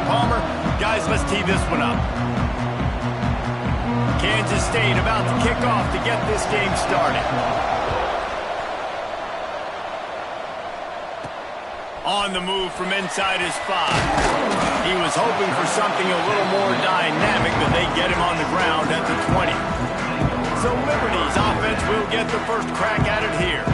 Palmer. Guys, let's tee this one up. Kansas State about to kick off to get this game started. On the move from inside his 5. He was hoping for something a little more dynamic, but they get him on the ground at the 20. So Liberty's offense will get the first crack at it here.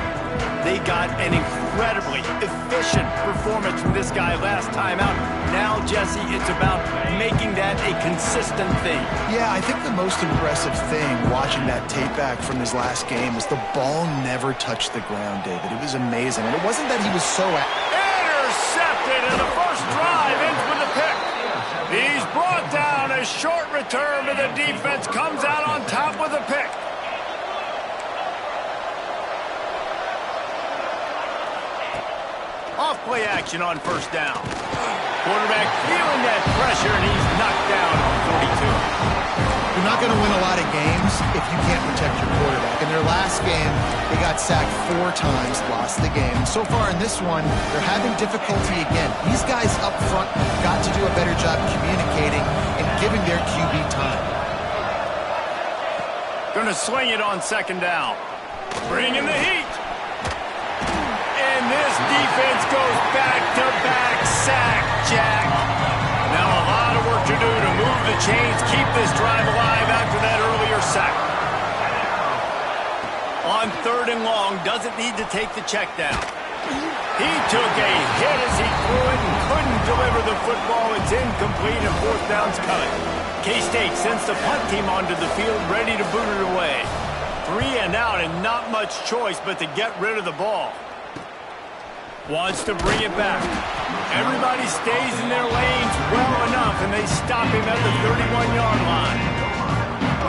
They got an incredibly efficient performance from this guy last time out. Now, Jesse, it's about making that a consistent thing. Yeah, I think the most impressive thing watching that tape back from his last game is the ball never touched the ground, David. It was amazing. And it wasn't that he was so... Intercepted, and the first drive ends with a pick. He's brought down. A short return to the defense comes out on top with a pick. Off-play action on first down. Quarterback feeling that pressure, and he's knocked down on 42. You're not going to win a lot of games if you can't protect your quarterback. In their last game, they got sacked 4 times, lost the game. And so far in this one, they're having difficulty again. These guys up front have got to do a better job communicating and giving their QB time. Going to sling it on second down. Bring in the heat. And this defense goes back-to-back sack, Jack. Now a lot of work to do to move the chains, keep this drive alive after that earlier sack. On 3rd and long, doesn't need to take the check down. He took a hit as he threw it and couldn't deliver the football. It's incomplete and 4th down's coming. K-State sends the punt team onto the field, ready to boot it away. 3 and out and not much choice but to get rid of the ball. Wants to bring it back. Everybody stays in their lanes well enough, and they stop him at the 31-yard line.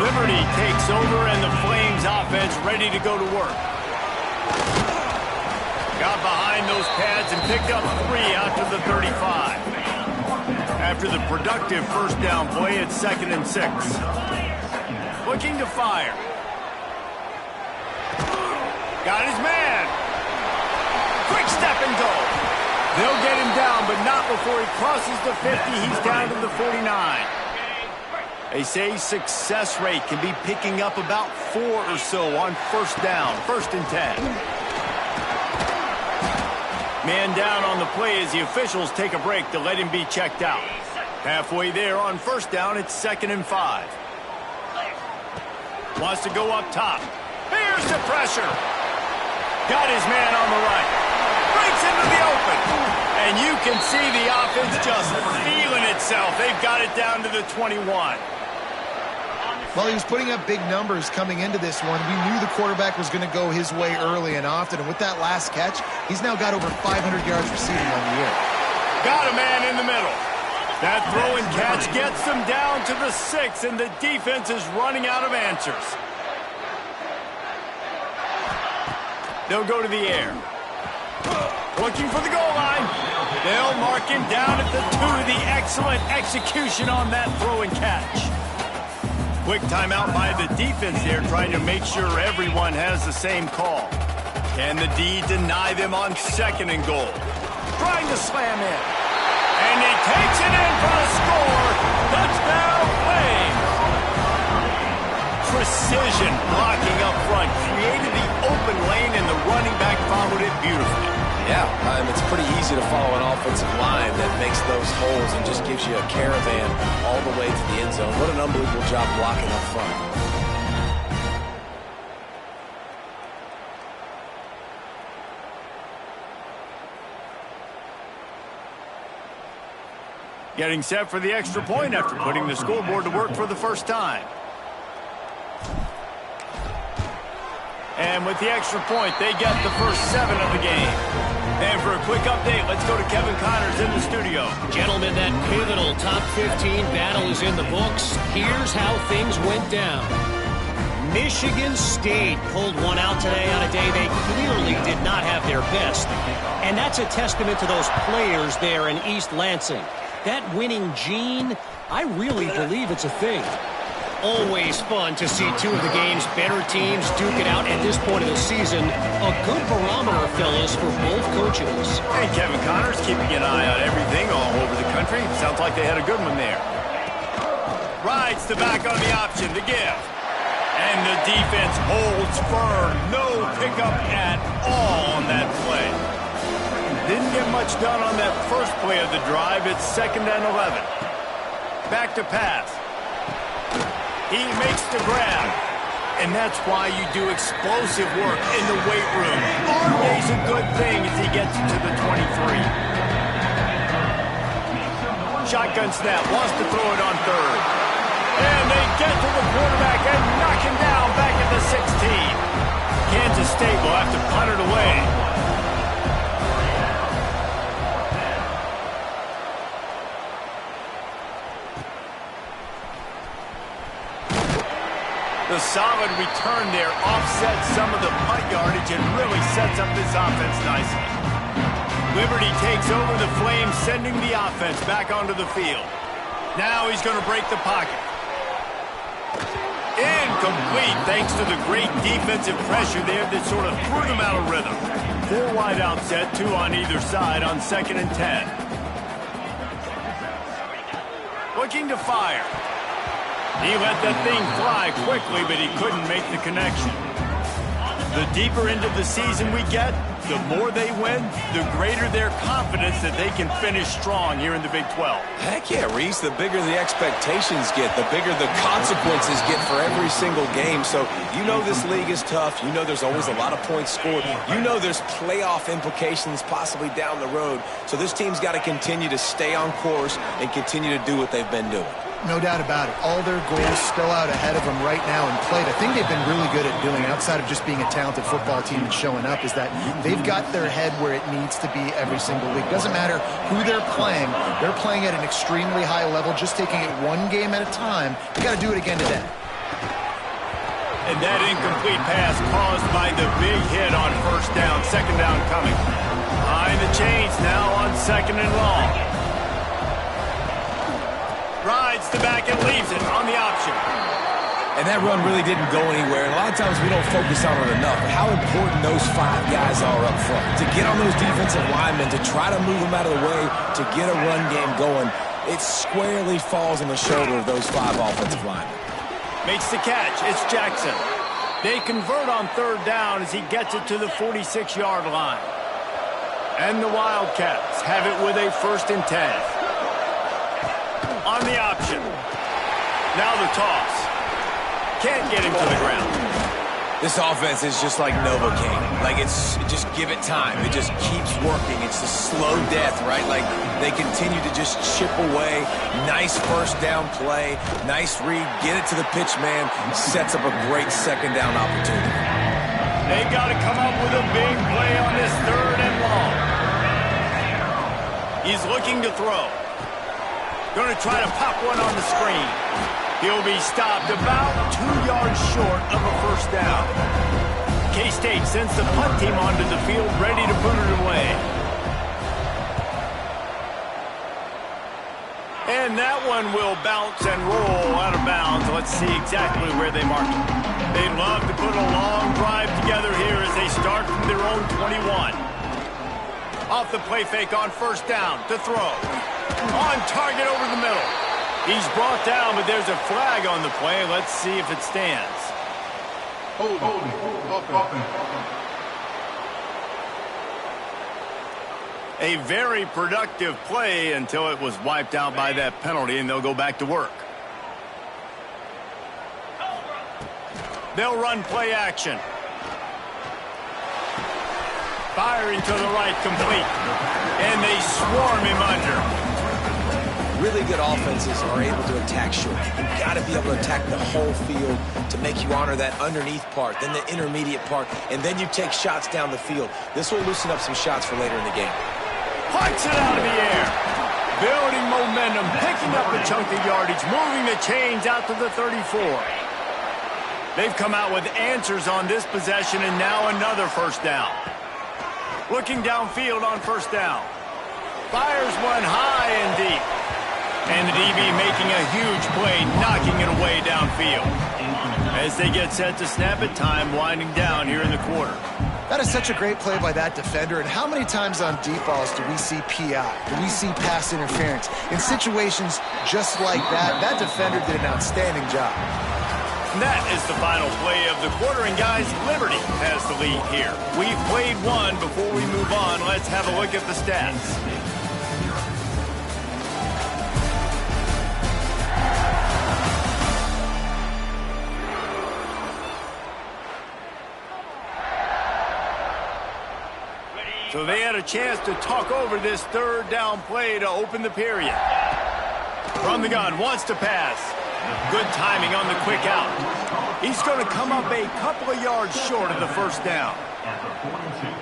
Liberty takes over, and the Flames offense ready to go to work. Got behind those pads and picked up 3 after the 35. After the productive first down play, it's 2nd and 6. Looking to fire. Got his man. Quick step and go. They'll get him down, but not before he crosses the 50. He's down to the 49. They say success rate can be picking up about 4 or so on first down, 1st and 10. Man down on the play as the officials take a break to let him be checked out. Halfway there on first down, it's 2nd and 5. Wants to go up top. Here's the pressure. Got his man on the right. Breaks into the open. And you can see the offense just feeling itself. They've got it down to the 21. Well, he was putting up big numbers coming into this one. We knew the quarterback was going to go his way early and often. And with that last catch, he's now got over 500 yards receiving on the year. Got a man in the middle. That throw and catch gets them down to the 6, and the defense is running out of answers. They'll go to the air. Looking for the goal line. They'll mark him down at the 2. The excellent execution on that throw and catch. Quick timeout by the defense there, trying to make sure everyone has the same call. Can the D deny them on 2nd and goal? Trying to slam in. And he takes it in for a score. Touchdown, Flames. Precision blocking up front. Created the open lane, and the running back followed it beautifully. Yeah, it's pretty easy to follow an offensive line that makes those holes and just gives you a caravan all the way to the end zone. What an unbelievable job blocking up front. Getting set for the extra point after putting the scoreboard to work for the first time. And with the extra point, they get the first 7 of the game. And for a quick update, let's go to Kevin Connors in the studio. Gentlemen, that pivotal top 15 battle is in the books. Here's how things went down. Michigan State pulled one out today on a day they clearly did not have their best. And that's a testament to those players there in East Lansing. That winning gene, I really believe it's a thing. Always fun to see 2 of the game's better teams duke it out at this point of the season. A good barometer, fellas, for both coaches. And Kevin Connors keeping an eye on everything all over the country. street. Sounds like they had a good one there. Rides the back on the option to give. And the defense holds firm. No pickup at all on that play. Didn't get much done on that first play of the drive. It's 2nd and 11. Back to pass. He makes the grab. And that's why you do explosive work in the weight room. Arm day's a good thing as he gets to the 23. Shotgun snap, wants to throw it on 3rd. And they get to the quarterback and knock him down back at the 16. Kansas State will have to punt it away. The solid return there offsets some of the punt yardage and really sets up this offense nicely. Liberty takes over the Flames, sending the offense back onto the field. Now he's going to break the pocket. Incomplete thanks to the great defensive pressure there that sort of threw them out of rhythm. 4 wide out set, 2 on either side on 2nd and 10. Looking to fire. He let that thing fly quickly, but he couldn't make the connection. The deeper into the season we get, the more they win, the greater their confidence that they can finish strong here in the Big 12. Heck yeah, Reese. The bigger the expectations get, the bigger the consequences get for every single game. So you know this league is tough. You know there's always a lot of points scored. You know there's playoff implications possibly down the road. So this team's got to continue to stay on course and continue to do what they've been doing. No doubt about it. All their goals still out ahead of them right now in play. The thing they've been really good at doing, outside of just being a talented football team and showing up, is that they've got their head where it needs to be every single week. Doesn't matter who they're playing at an extremely high level, just taking it one game at a time. You got to do it again today. And that incomplete pass caused by the big hit on 1st down, 2nd down coming. Behind the chains now on 2nd and long. Rides the back and leaves it on the option. And that run really didn't go anywhere. And a lot of times we don't focus on it enough. How important those 5 guys are up front. To get on those defensive linemen, to try to move them out of the way, to get a run game going, it squarely falls on the shoulder of those 5 offensive linemen. Makes the catch. It's Jackson. They convert on 3rd down as he gets it to the 46-yard line. And the Wildcats have it with a 1st and 10. On the option. Now the toss. Can't get him to the ground. This offense is just like Novocaine. Like, just give it time. It just keeps working. It's the slow death, right? Like, they continue to just chip away. Nice 1st down play. Nice read. Get it to the pitch man. Sets up a great 2nd down opportunity. They've got to come up with a big play on this 3rd and long. He's looking to throw. Going to try to pop one on the screen. He'll be stopped about 2 yards short of a 1st down. K-State sends the punt team onto the field, ready to put it away. And that one will bounce and roll out of bounds. Let's see exactly where they mark it. They love to put a long drive together here as they start from their own 21. Off the play fake on 1st down to throw. On target over the middle. He's brought down, but there's a flag on the play. Let's see if it stands. A very productive play until it was wiped out by that penalty, and they'll go back to work. They'll run play action. Firing to the right, complete. And they swarm him under. Really good offenses are able to attack short. You've got to be able to attack the whole field to make you honor that underneath part, then the intermediate part, and then you take shots down the field. This will loosen up some shots for later in the game. Punts it out of the air. Building momentum, picking up a chunk of yardage, moving the chains out to the 34. They've come out with answers on this possession, and now another 1st down. Looking downfield on 1st down. Fires one high and deep. And the DB making a huge play, knocking it away downfield. As they get set to snap it, time winding down here in the quarter. That is such a great play by that defender, and how many times on deep balls do we see PI? Do we see pass interference? In situations just like that, that defender did an outstanding job. And that is the final play of the quarter, and guys, Liberty has the lead here. We've played one. Before we move on, let's have a look at the stats. So they had a chance to talk over this third down play to open the period. From the gun, wants to pass. Good timing on the quick out. He's going to come up a couple of yards short of the first down.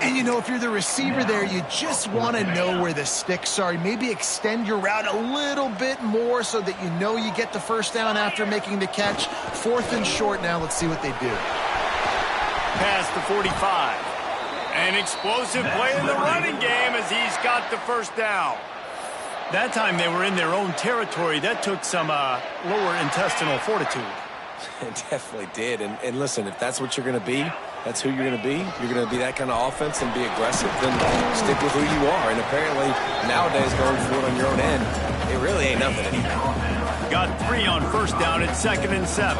And, you know, if you're the receiver there, you just want to know where the sticks are. Maybe extend your route a little bit more so that you know you get the first down after making the catch. 4th and short now. Let's see what they do. Past the 45. An explosive play in the running game as he's got the first down. That time they were in their own territory. That took some lower intestinal fortitude. It definitely did. And listen, if that's what you're going to be, that's who you're going to be. You're going to be that kind of offense and be aggressive, then stick with who you are. And apparently, nowadays, going for it on your own end, it really ain't nothing anymore. Got 3 on first down at 2nd and 7.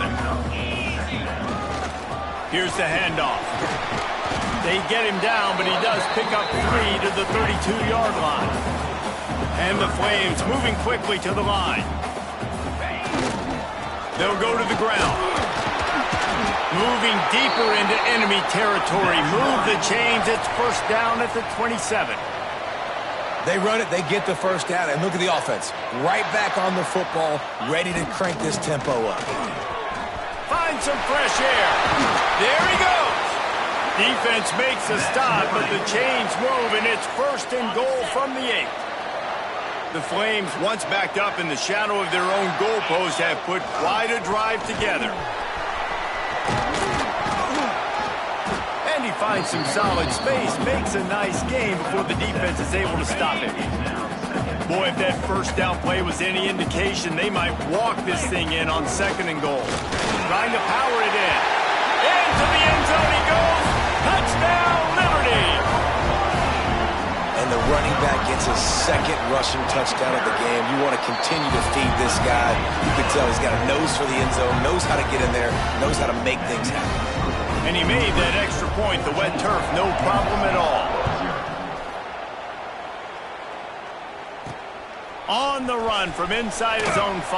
Here's the handoff. They get him down, but he does pick up 3 to the 32-yard line. And the Flames moving quickly to the line. They'll go to the ground. Moving deeper into enemy territory. Move the chains. It's first down at the 27. They run it. They get the first down. And look at the offense. Right back on the football, ready to crank this tempo up. Find some fresh air. There he goes. Defense makes a stop, but the chains move, and it's 1st and goal from the 8. The Flames, once backed up in the shadow of their own goalpost, have put quite a drive together. And he finds some solid space, makes a nice game before the defense is able to stop him. Boy, if that first down play was any indication, they might walk this thing in on 2nd and goal. Trying to power it in. Into the end zone he goes. Touchdown, Liberty! And the running back gets his 2nd rushing touchdown of the game. You want to continue to feed this guy. You can tell he's got a nose for the end zone, knows how to get in there, knows how to make things happen. And he made that extra point, the wet turf, no problem at all. On the run from inside his own 5.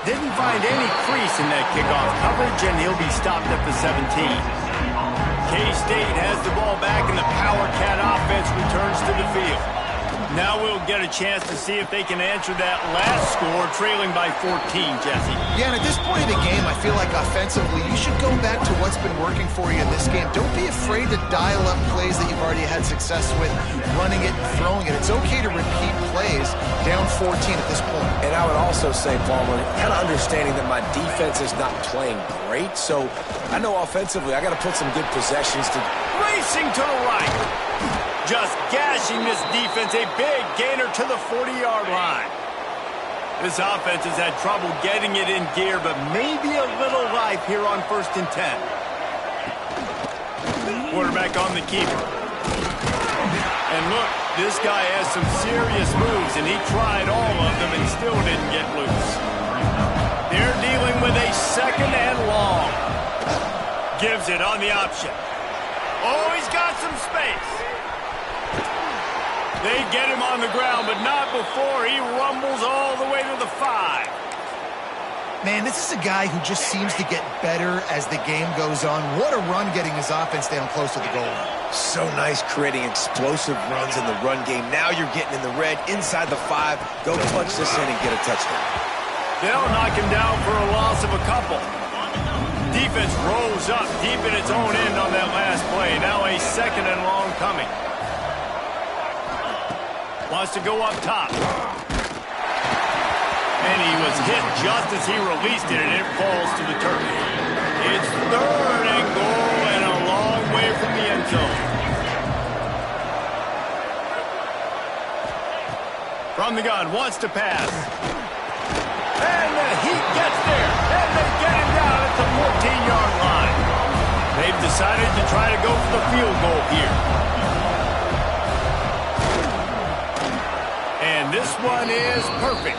Didn't find any crease in that kickoff coverage, and he'll be stopped at the 17. K-State has the ball back, and the Power Cat offense returns to the field. Now we'll get a chance to see if they can answer that last score, trailing by 14, Jesse. Yeah, and at this point of the game, I feel like offensively, you should go back to what's been working for you in this game. Don't be afraid to dial up plays that you've already had success with, running it and throwing it. It's okay to repeat plays down 14 at this point. And I would also say, Palmer, kind of understanding that my defense is not playing great, so I know offensively I got to put some good possessions to... Racing to the right. Just gashing this defense, a big gainer to the 40-yard line. This offense has had trouble getting it in gear, but maybe a little life here on 1st and 10. Quarterback on the keeper. And look, this guy has some serious moves, and he tried all of them and still didn't get loose. They're dealing with a 2nd and long. Gives it on the option. Oh, he's got some space. They get him on the ground, but not before he rumbles all the way to the 5. Man, this is a guy who just seems to get better as the game goes on. What a run getting his offense down close to the goal line. So nice creating explosive runs in the run game. Now you're getting in the red inside the 5. Go punch this in and get a touchdown. They'll knock him down for a loss of a couple. Defense rolls up deep in its own end on that last play. Now a 2nd and long coming. Wants to go up top. And he was hit just as he released it, and it falls to the turf. It's 3rd and goal and a long way from the end zone. From the gun, wants to pass. And the Heat gets there. And they get him down at the 14-yard line. They've They've decided to try to go for the field goal here. And this one is perfect.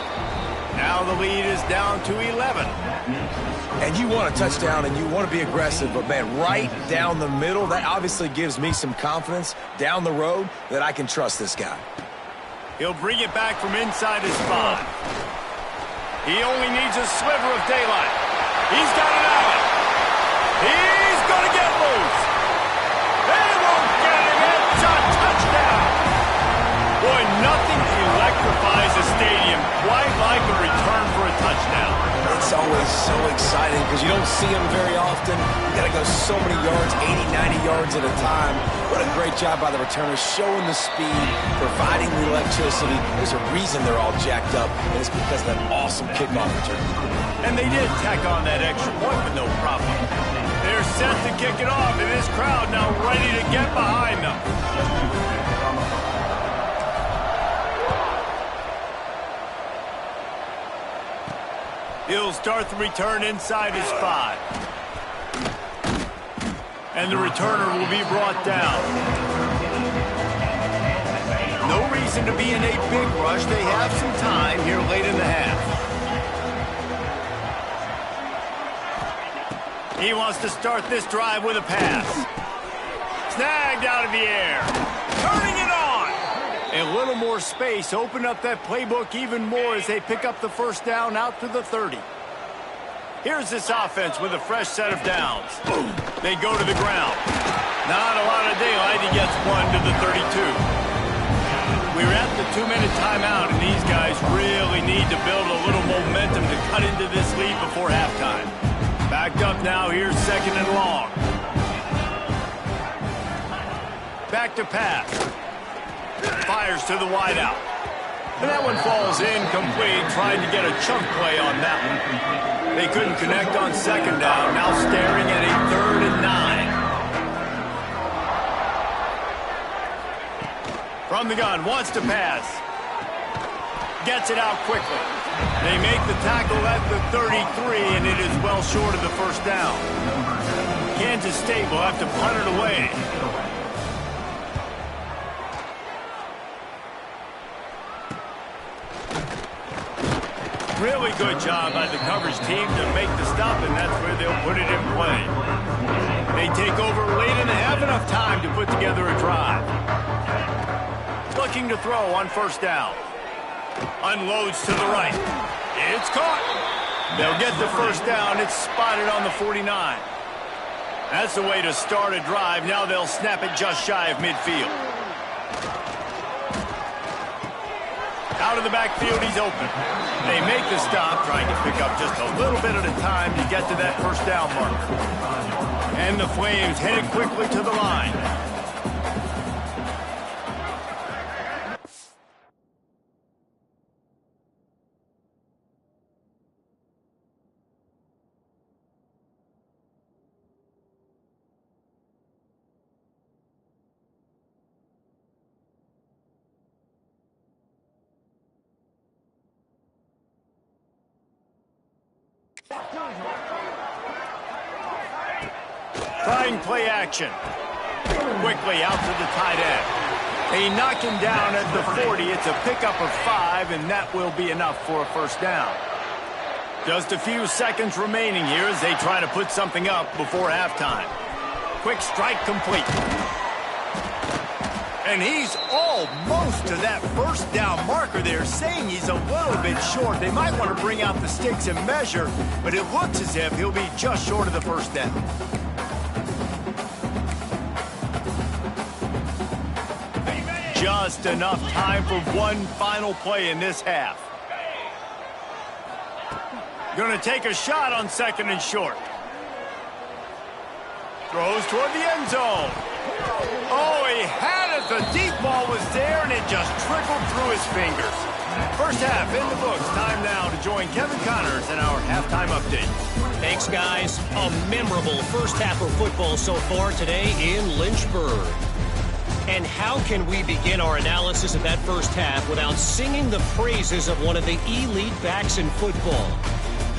Now the lead is down to 11. And you want a touchdown and you want to be aggressive, but, man, right down the middle, that obviously gives me some confidence down the road that I can trust this guy. He'll bring it back from inside his 5. He only needs a sliver of daylight. He's got it out. He's going to get loose. They won't get him. It's a touchdown. Boy, nothing electrifies a stadium quite like a return for a touchdown. It's always so exciting because you don't see them very often. You got to go so many yards, 80, 90 yards at a time. What a great job by the returners, showing the speed, providing the electricity. There's a reason they're all jacked up, and it's because of that awesome kickoff return. And they did tack on that extra point with no problem. They're set to kick it off, and this crowd now ready to get behind them. He'll start the return inside his 5. And the returner will be brought down. No reason to be in a big rush. They have some time here late in the half. He wants to start this drive with a pass. Snagged out of the air. Turning it on. A little more space. Open up that playbook even more as they pick up the first down out to the 30. Here's this offense with a fresh set of downs. They go to the ground. Not a lot of daylight. He gets one to the 32. We're at the 2-minute timeout, and these guys really need to build a little momentum to cut into this lead before halftime. Backed up now. Here's 2nd and long. Back to pass. Fires to the wideout. And that one falls incomplete. Tried to get a chunk play on that one. They couldn't connect on 2nd down. Now staring at a 3rd and 9. From the gun, wants to pass. Gets it out quickly. They make the tackle at the 33, and it is well short of the first down. Kansas State will have to punt it away. Really good job by the coverage team to make the stop, and that's where they'll put it in play. They take over late in the half, enough time to put together a drive. Looking to throw on 1st down. Unloads to the right. It's caught. They'll get the 1st down. It's spotted on the 49. That's the way to start a drive. Now they'll snap it just shy of midfield. Out of the backfield, he's open. They make the stop, trying to pick up just a little bit at a time to get to that 1st down marker. And the Flames headed quickly to the line. Trying play action. Quickly out to the tight end. They knock him down at the 40. It's a pickup of 5, and that will be enough for a 1st down. Just a few seconds remaining here as they try to put something up before halftime. Quick strike complete. And he's almost to that 1st down marker. They're saying he's a little bit short. They might want to bring out the sticks and measure, but it looks as if he'll be just short of the 1st down. Just enough time for one final play in this half. Going to take a shot on 2nd and short. Throws toward the end zone. Oh, he had it. The deep ball was there, and it just trickled through his fingers. 1st half in the books. Time now to join Kevin Connors in our halftime update. Thanks, guys. A memorable 1st half of football so far today in Lynchburg. And how can we begin our analysis of that 1st half without singing the praises of one of the elite backs in football?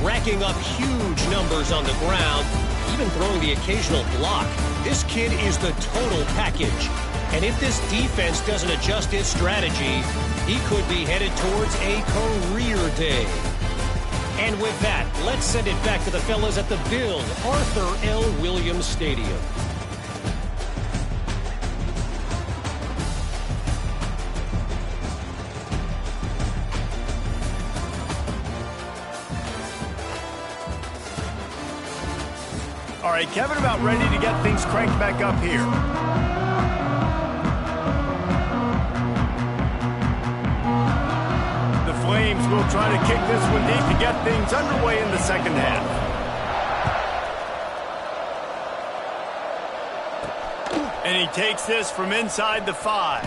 Racking up huge numbers on the ground, even even throwing the occasional block. This kid is the total package. And if this defense doesn't adjust its strategy, he could be headed towards a career day. And with that, let's send it back to the fellas at the Bill Arthur L. Williams Stadium. All right, Kevin about ready to get things cranked back up here. The Flames will try to kick this one deep to get things underway in the second half. And he takes this from inside the 5.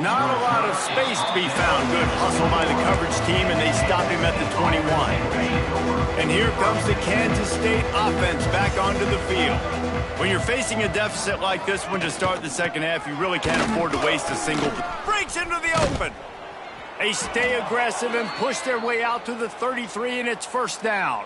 Not a lot of space to be found. Good hustle by the coverage team, and they stop him at the 21. And here comes the Kansas State offense back onto the field. When you're facing a deficit like this one to start the second half, you really can't afford to waste a single. Breaks into the open. They stay aggressive and push their way out to the 33, and it's first down.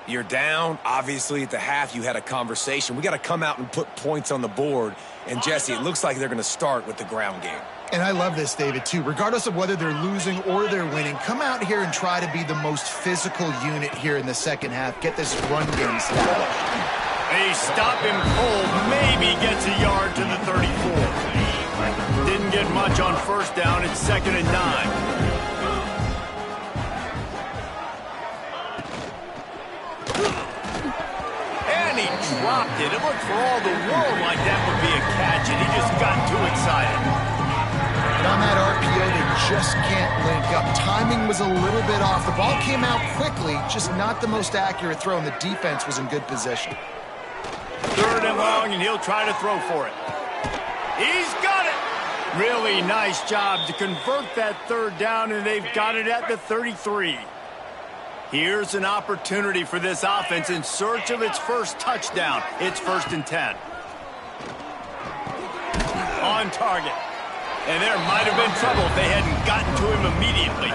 You're down. Obviously, at the half, you had a conversation. We got to come out and put points on the board. And, Jesse, it looks like they're going to start with the ground game. And I love this, David, too. Regardless of whether they're losing or they're winning, come out here and try to be the most physical unit here in the second half. Get this run game established. They stop him cold. Maybe gets a yard to the 34. Didn't get much on first down. It's 2nd and 9. Dropped it. It looked for all the world like that would be a catch, and he just got too excited. And on that RPO, they just can't link up. Timing was a little bit off. The ball came out quickly, just not the most accurate throw, and the defense was in good position. 3rd and long, and he'll try to throw for it. He's got it! Really nice job to convert that 3rd down, and they've got it at the 33. Here's an opportunity for this offense in search of its first touchdown. It's 1st and 10. On target. And there might have been trouble if they hadn't gotten to him immediately.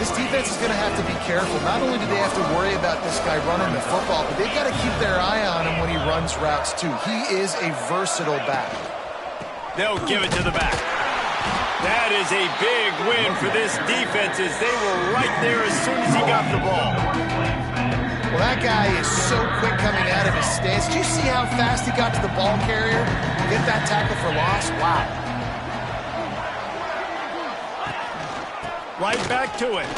This defense is going to have to be careful. Not only do they have to worry about this guy running the football, but they've got to keep their eye on him when he runs routes, too. He is a versatile back. They'll give it to the back. That is a big win for this defense as they were right there as soon as he got the ball. Well, that guy is so quick coming out of his stance. Did you see how fast he got to the ball carrier? Get that tackle for loss? Wow. Right back to it.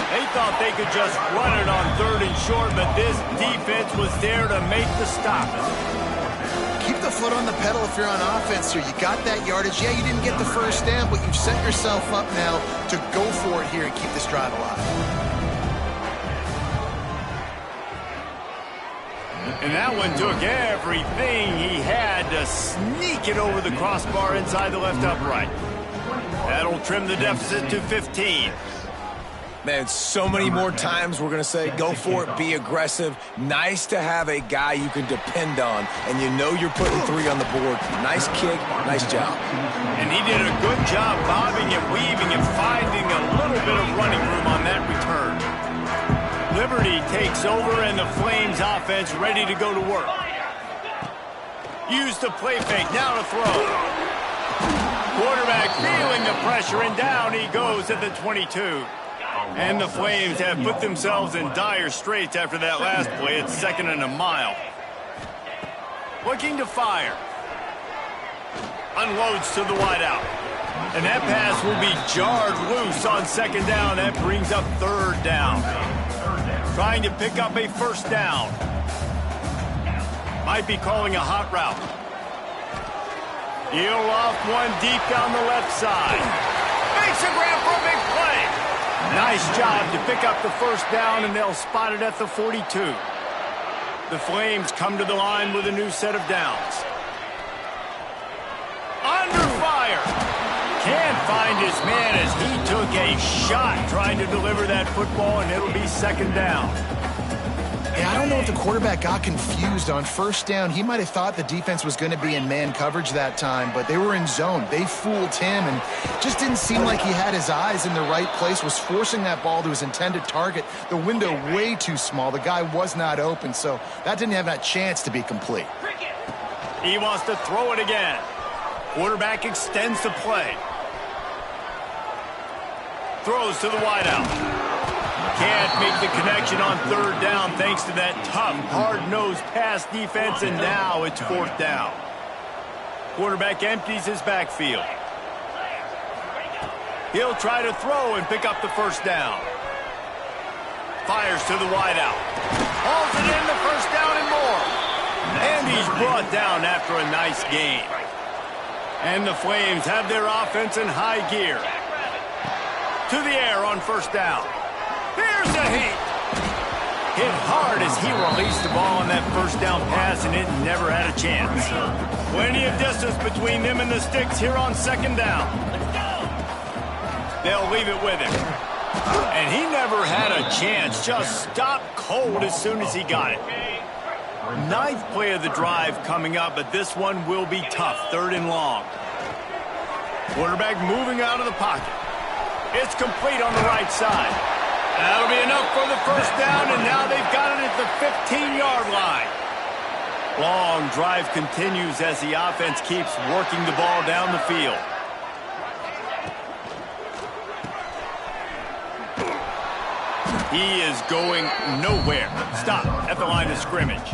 They thought they could just run it on 3rd and short, but this defense was there to make the stop. Keep the foot on the pedal if you're on offense here. You got that yardage. Yeah, you didn't get the first down, but you've set yourself up now to go for it here and keep this drive alive. And that one took everything he had to sneak it over the crossbar inside the left upright. That'll trim the deficit to 15. Man, so many more times we're going to say, go for it, be aggressive. Nice to have a guy you can depend on, and you know you're putting 3 on the board. Nice kick, nice job. And he did a good job bobbing and weaving and finding a little bit of running room on that return. Liberty takes over, and the Flames offense ready to go to work. Use the play fake, now to throw. Quarterback feeling the pressure, and down he goes at the 22. And the Flames have put themselves in dire straits after that last play. It's 2nd and a mile. Looking to fire. Unloads to the wideout. And that pass will be jarred loose on 2nd down. That brings up 3rd down. Trying to pick up a 1st down. Might be calling a hot route. He'll off one deep down the left side. Makes a grab for a big play. Nice job to pick up the 1st down, and they'll spot it at the 42. The Flames come to the line with a new set of downs. Under fire. Can't find his man as he took a shot trying to deliver that football, and it'll be 2nd down. Yeah, I don't know if the quarterback got confused on first down. He might have thought the defense was going to be in man coverage that time, but they were in zone. They fooled him and just didn't seem like he had his eyes in the right place, was forcing that ball to his intended target. The window way too small. The guy was not open, so that didn't have that chance to be complete. He wants to throw it again. Quarterback extends the play. Throws to the wideout. Can't make the connection on third down thanks to that tough, hard-nosed pass defense, and now it's fourth down. Quarterback empties his backfield. He'll try to throw and pick up the first down. Fires to the wideout. Hauls it in, the first down and more. And he's brought down after a nice gain. And the Flames have their offense in high gear. To the air on first down. Here's a hit. Hit hard as he released the ball on that first down pass, and it never had a chance. Plenty of distance between them and the sticks here on second down. They'll leave it with him. And he never had a chance. Just stopped cold as soon as he got it. Ninth play of the drive coming up, but this one will be tough. Third and long. Quarterback moving out of the pocket. It's complete on the right side. That'll be enough for the first down, and now they've got it at the 15-yard line. Long drive continues as the offense keeps working the ball down the field. He is going nowhere. Stop at the line of scrimmage.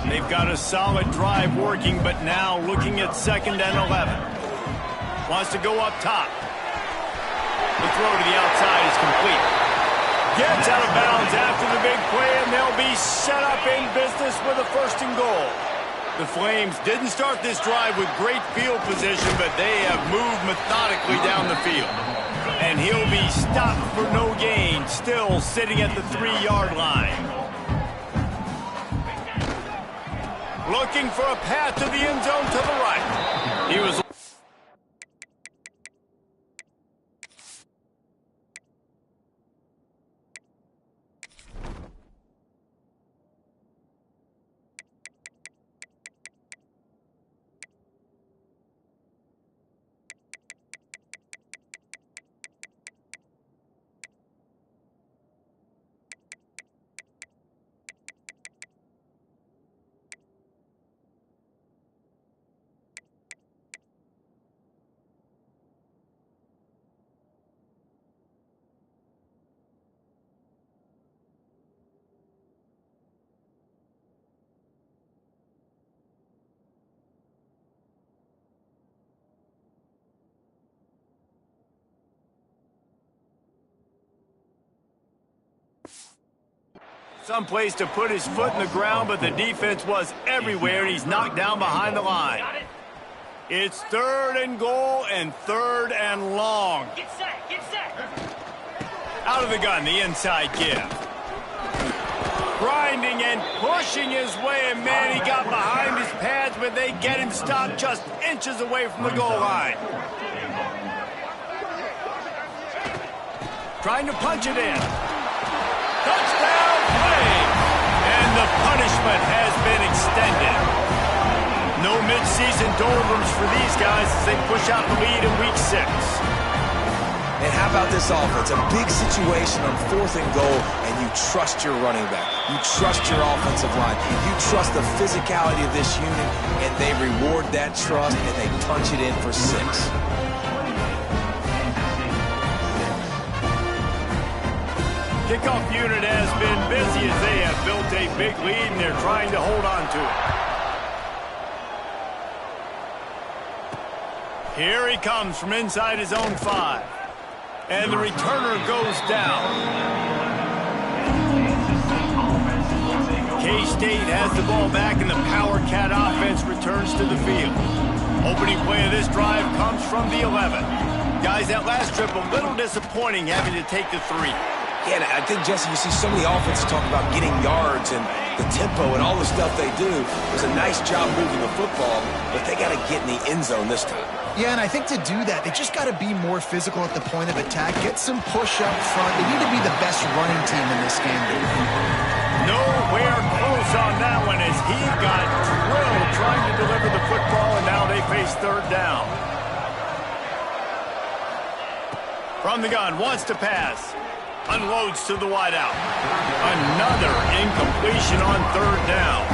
They've got a solid drive working, but now looking at 2nd and 11. Wants to go up top. The throw to the outside is complete. Gets out of bounds after the big play, and they'll be set up in business with a 1st and goal. The Flames didn't start this drive with great field position, but they have moved methodically down the field. And he'll be stopped for no gain, still sitting at the 3-yard line. Looking for a path to the end zone to the right. He was... Someplace to put his foot in the ground, but the defense was everywhere, and he's knocked down behind the line. It's 3rd and goal and 3rd and long. Get set, get set. Out of the gun, the inside give. Grinding and pushing his way, and man, he got behind his pads, but they get him stopped just inches away from the goal line. Trying to punch it in. Touchdown, Flames! And the punishment has been extended. No mid-season doldrums for these guys as they push out the lead in Week 6. And how about this offense? A big situation on 4th and goal, and you trust your running back. You trust your offensive line. You trust the physicality of this unit, and they reward that trust, and they punch it in for 6. Kickoff unit has been busy as they have built a big lead, and they're trying to hold on to it. Here he comes from inside his own 5. And the returner goes down. K-State has the ball back, and the Power Cat offense returns to the field. Opening play of this drive comes from the 11. Guys, that last trip a little disappointing having to take the 3. Yeah, and I think, Jesse, you see so many offenses talk about getting yards and the tempo and all the stuff they do. It was a nice job moving the football, but they got to get in the end zone this time. Yeah, and I think to do that, they just got to be more physical at the point of attack, get some push up front. They need to be the best running team in this game. Nowhere close on that one as he got drilled trying to deliver the football, and now they face third down. From the gun, wants to pass. Unloads to the wideout. Another incompletion on third down.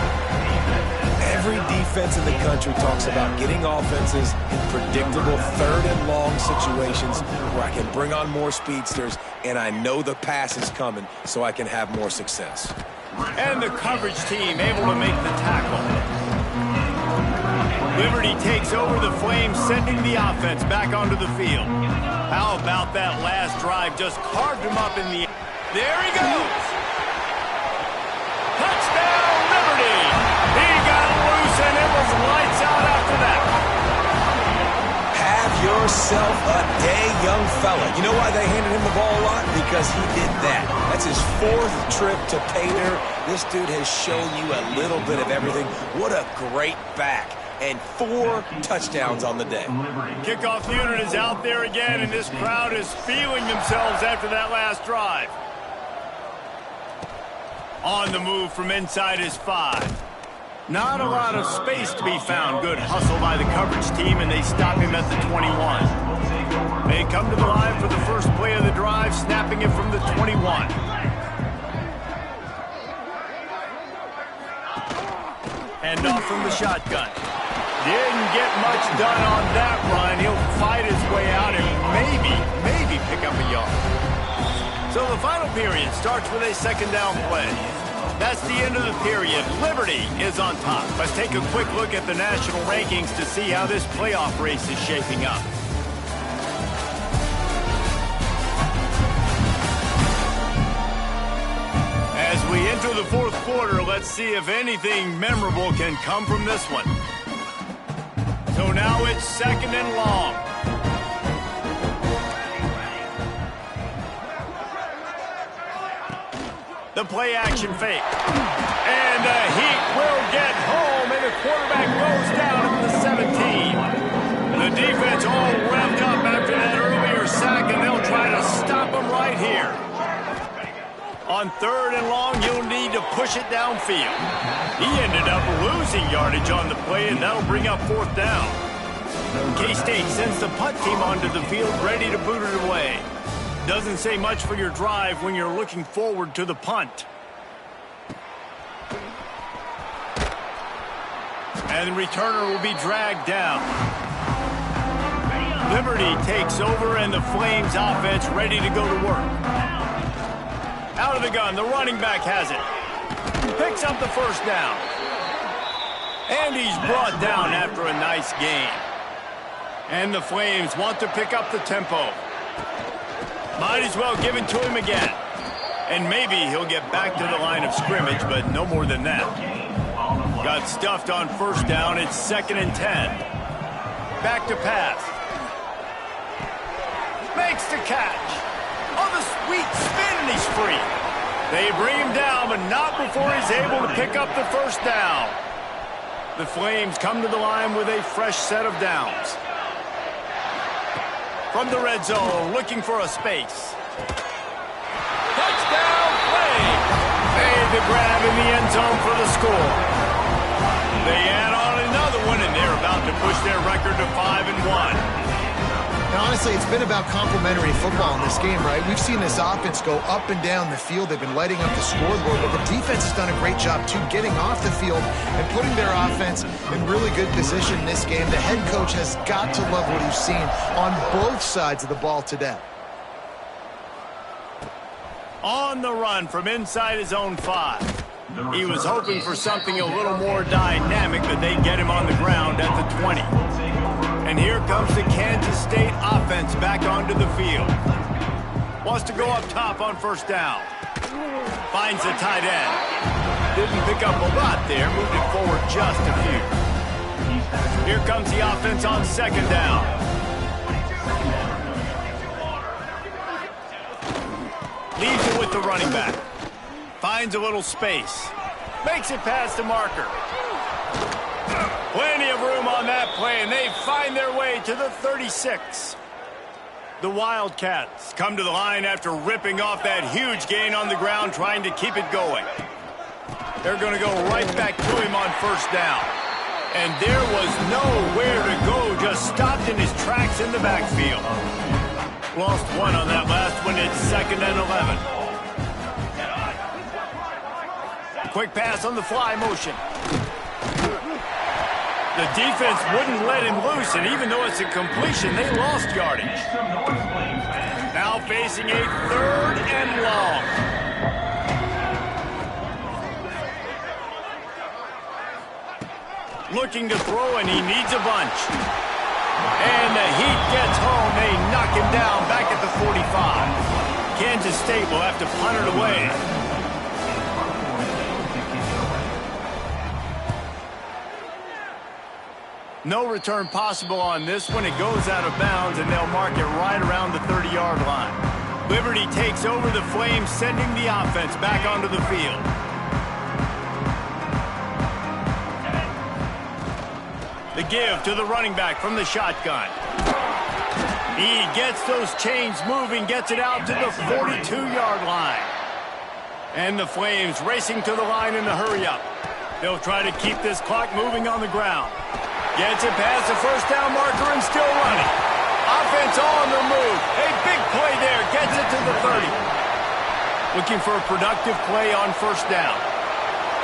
Every defense in the country talks about getting offenses in predictable third and long situations where I can bring on more speedsters and I know the pass is coming so I can have more success. And the coverage team able to make the tackle. Liberty takes over the Flames, sending the offense back onto the field. How about that last drive? Just carved him up in the air. There he goes. Touchdown, Liberty. He got loose, and it was lights out after that. Have yourself a day, young fella. You know why they handed him the ball a lot? Because he did that. That's his 4th trip to pay dirt. This dude has shown you a little bit of everything. What a great back. And 4 touchdowns on the day. Kickoff unit is out there again, and this crowd is feeling themselves after that last drive. On the move from inside his 5. Not a lot of space to be found. Good hustle by the coverage team, and they stop him at the 21. They come to the line for the first play of the drive, snapping it from the 21. Hand off from the shotgun. Didn't get much done on that run. He'll fight his way out and maybe pick up a yard. So the final period starts with a second down play. That's the end of the period. Liberty is on top. Let's take a quick look at the national rankings to see how this playoff race is shaping up. As we enter the fourth quarter, let's see if anything memorable can come from this one. So now it's second and long. The play action fake. And the Heat will get home, and the quarterback goes down at the 17. The defense all revved up after that earlier sack, and they'll try to stop him right here. On third and long, you'll need to push it downfield. He ended up losing yardage on the play, and that'll bring up fourth down. K-State sends the punt team onto the field, ready to boot it away. Doesn't say much for your drive when you're looking forward to the punt. And the returner will be dragged down. Liberty takes over, and the Flames offense ready to go to work. Out of the gun, the running back has it. Picks up the first down. And he's brought down after a nice gain. And the Flames want to pick up the tempo. Might as well give it to him again. And maybe he'll get back to the line of scrimmage, but no more than that. Got stuffed on first down. It's 2nd and 10. Back to pass. Makes the catch. Oh, the sweet spin, and he's free. They bring him down, but not before he's able to pick up the first down. The Flames come to the line with a fresh set of downs. From the red zone, looking for a space. Touchdown play! Made the grab in the end zone for the score. They add on another one, and they're about to push their record to 5-1. And honestly, it's been about complementary football in this game, right? We've seen this offense go up and down the field. They've been lighting up the scoreboard, but the defense has done a great job, too, getting off the field and putting their offense in really good position in this game. The head coach has got to love what he's seen on both sides of the ball today. On the run from inside his own 5. He was hoping for something a little more dynamic, but they get him on the ground at the 20. And here comes the Kansas State offense back onto the field. Wants to go up top on first down. Finds the tight end. Didn't pick up a lot there, moved it forward just a few. Here comes the offense on second down. Leaves it with the running back. Finds a little space. Makes it past the marker. Plenty of room on that play, and they find their way to the 36. The Wildcats come to the line after ripping off that huge gain on the ground, trying to keep it going. They're going to go right back to him on first down. And there was nowhere to go, just stopped in his tracks in the backfield. Lost one on that last one. It's 2nd and 11. Quick pass on the fly motion. The defense wouldn't let him loose, and even though it's a completion, they lost yardage. Now facing a 3rd and long. Looking to throw, and he needs a bunch. And the heat gets home. They knock him down back at the 45. Kansas State will have to punt it away. No return possible on this one. It goes out of bounds, and they'll mark it right around the 30-yard line. Liberty takes over the Flames, sending the offense back onto the field. The give to the running back from the shotgun. He gets those chains moving, gets it out to the 42-yard line. And the Flames racing to the line in the hurry-up. They'll try to keep this clock moving on the ground. Gets it past the first down marker and still running. Offense on the move. A big play there. Gets it to the 30. Looking for a productive play on first down.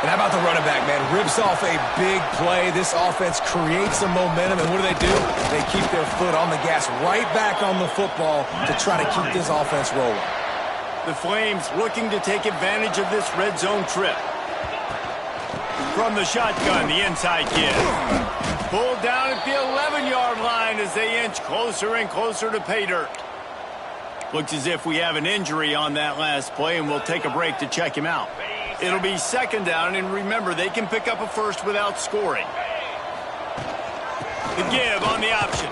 And how about the running back, man? Rips off a big play. This offense creates some momentum, and what do? They keep their foot on the gas right back on the football to try to keep this offense rolling. The Flames looking to take advantage of this red zone trip. From the shotgun, the inside kid. Pulled down at the 11-yard line as they inch closer and closer to pay dirt. Looks as if we have an injury on that last play, and we'll take a break to check him out. It'll be 2nd down, and remember, they can pick up a first without scoring. The give on the option.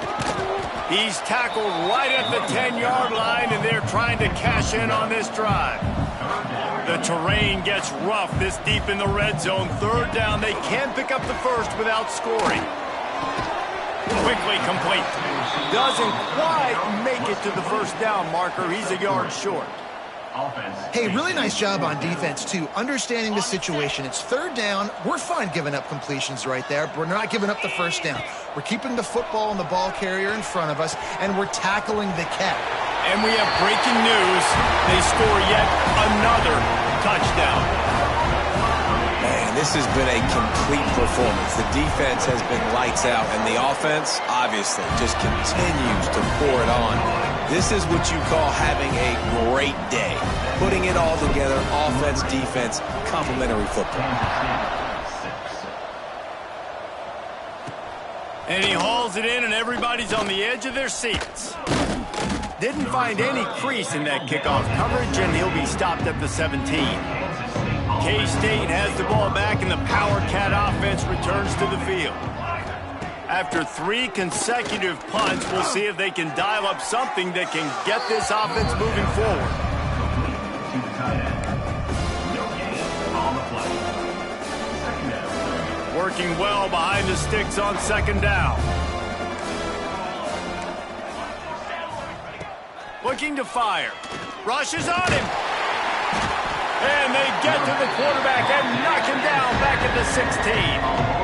He's tackled right at the 10-yard line, and they're trying to cash in on this drive. The terrain gets rough this deep in the red zone. 3rd down, they can pick up the first without scoring. Quickly complete. Doesn't quite make it to the first down marker. He's a yard short. Hey, really nice job on defense, too. Understanding the situation. It's 3rd down. We're fine giving up completions right there, but we're not giving up the first down. We're keeping the football and the ball carrier in front of us, and we're tackling the cat. And we have breaking news. They score yet another touchdown. Man, this has been a complete performance. The defense has been lights out, and the offense, obviously, just continues to pour it on. This is what you call having a great day. Putting it all together, offense, defense, complementary football. And he hauls it in, and everybody's on the edge of their seats. Didn't find any crease in that kickoff coverage, and he'll be stopped at the 17. K-State has the ball back, and the Power Cat offense returns to the field. After 3 consecutive punts, we'll see if they can dial up something that can get this offense moving forward. Working well behind the sticks on 2nd down. Looking to fire. Rushes on him. And they get to the quarterback and knock him down back at the 16.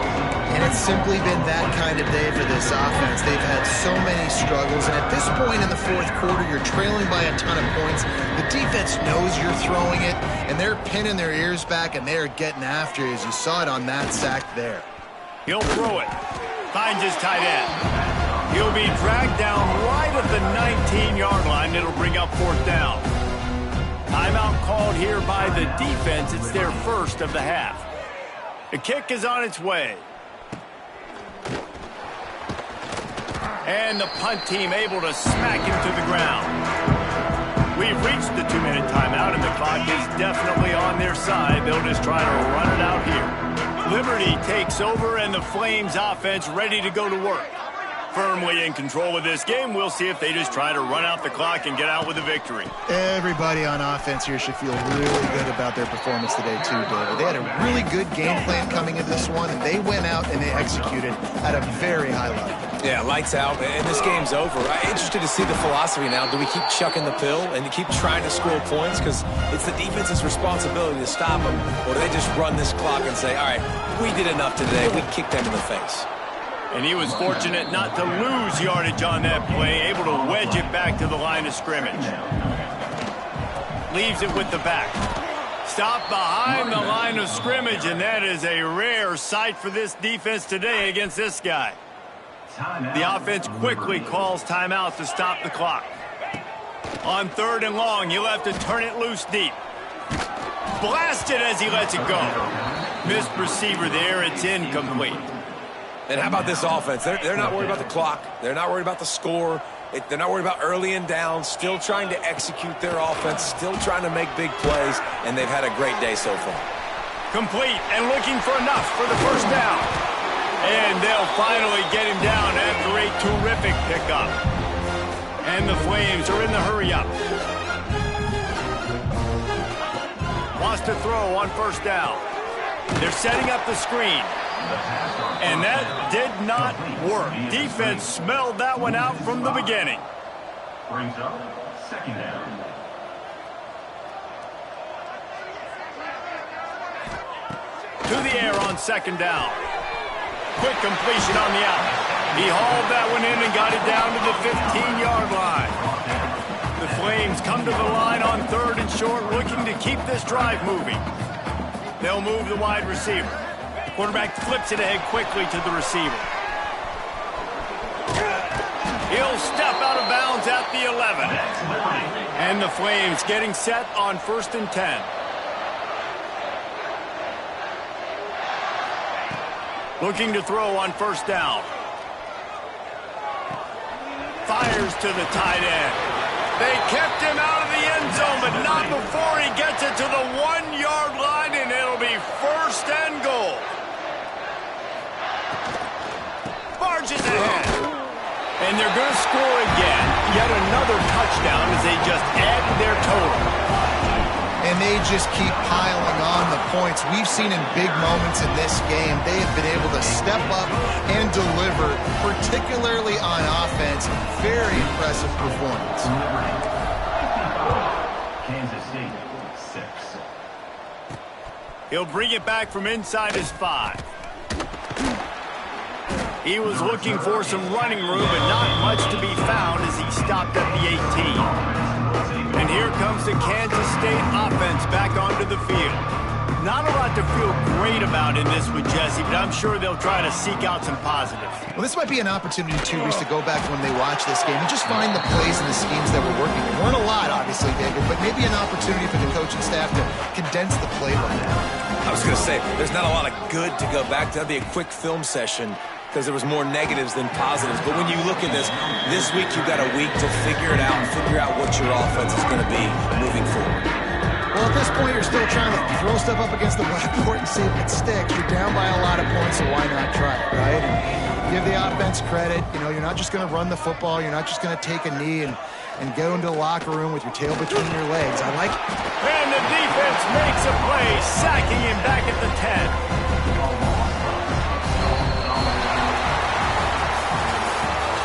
And it's simply been that kind of day for this offense. They've had so many struggles, and at this point in the 4th quarter, you're trailing by a ton of points. The defense knows you're throwing it, and they're pinning their ears back, and they're getting after you, as you saw it on that sack there. He'll throw it. Finds his tight end. He'll be dragged down right at the 19-yard line. It'll bring up 4th down. Timeout called here by the defense. It's their first of the half. The kick is on its way. And the punt team able to smack him to the ground. We've reached the 2-minute timeout, and the clock is definitely on their side. They'll just try to run it out here. Liberty takes over, and the Flames offense ready to go to work. Firmly in control of this game. We'll see if they just try to run out the clock and get out with a victory. Everybody on offense here should feel really good about their performance today, too, David. They had a really good game plan coming into this one, and they went out and they executed at a very high level. Yeah, lights out, and this game's over. I'm interested to see the philosophy now. Do we keep chucking the pill and keep trying to score points because it's the defense's responsibility to stop them, or do they just run this clock and say, all right, we did enough today, we kicked them in the face? And he was fortunate not to lose yardage on that play, able to wedge it back to the line of scrimmage. Leaves it with the back. Stopped behind the line of scrimmage, and that is a rare sight for this defense today against this guy. The offense quickly calls timeout to stop the clock. On 3rd and long, he'll have to turn it loose deep. Blasted as he lets it go. Missed receiver there, it's incomplete. And how about this offense? They're not worried about the clock. They're not worried about the score. They're not worried about early and down. Still trying to execute their offense. Still trying to make big plays. And they've had a great day so far. Complete and looking for enough for the first down. And they'll finally get him down after a terrific pickup. And the Flames are in the hurry-up. Wants to throw on first down. They're setting up the screen. And that did not work. Defense smelled that one out from the beginning. Brings up 2nd down. To the air on 2nd down. Quick completion on the out. He hauled that one in and got it down to the 15-yard line. The Flames come to the line on 3rd and short, looking to keep this drive moving. They'll move the wide receiver. Quarterback flips it ahead quickly to the receiver. He'll step out of bounds at the 11. And the Flames getting set on 1st and 10. Looking to throw on first down. Fires to the tight end. They kept him out of the end zone, but not before he gets it to the 1-yard line, and it'll be 1st and goal. Barges ahead. And they're going to score again. Yet another touchdown as they just add to their total. And they just keep piling on the points. We've seen in big moments in this game, they have been able to step up and deliver, particularly on offense. Very impressive performance. Kansas City, 6. He'll bring it back from inside his 5. He was looking for some running room, but not much to be found as he stopped at the 18. And here comes the Kansas State offense back onto the field. Not a lot to feel great about in this with Jesse, but I'm sure they'll try to seek out some positives. Well, this might be an opportunity, too, Reese, to go back when they watch this game and just find the plays and the schemes that were working. There weren't a lot, obviously, David, but maybe an opportunity for the coaching staff to condense the playbook. I was going to say, there's not a lot of good to go back to. That'd be a quick film session because there was more negatives than positives. But when you look at this week you've got a week to figure it out and figure out what your offense is going to be moving forward. Well, at this point, you're still trying to throw stuff up against the blackboard and see if it sticks. You're down by a lot of points, so why not try it, right? And give the offense credit. You know, you're not just going to run the football. You're not just going to take a knee and go into the locker room with your tail between your legs. I like it. And the defense makes a play, sacking him back at the 10.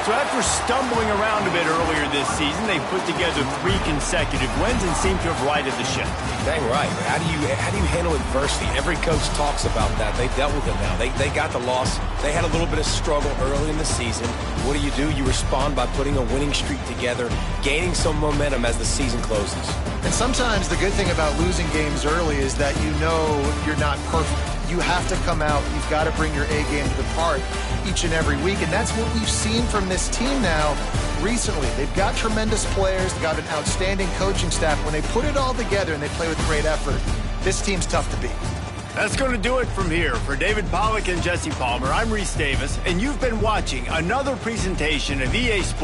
So after stumbling around a bit earlier this season, they put together 3 consecutive wins and seem to have righted the ship. Dang right. How do you handle adversity? Every coach talks about that. They've dealt with it now. They got the loss. They had a little bit of struggle early in the season. What do? You respond by putting a winning streak together, gaining some momentum as the season closes. And sometimes the good thing about losing games early is that you know you're not perfect. You have to come out. You've got to bring your A game to the part each and every week. And that's what we've seen from this team now recently. They've got tremendous players. They've got an outstanding coaching staff. When they put it all together and they play with great effort, this team's tough to beat. That's going to do it from here. For David Pollack and Jesse Palmer, I'm Reese Davis, and you've been watching another presentation of EA Sports.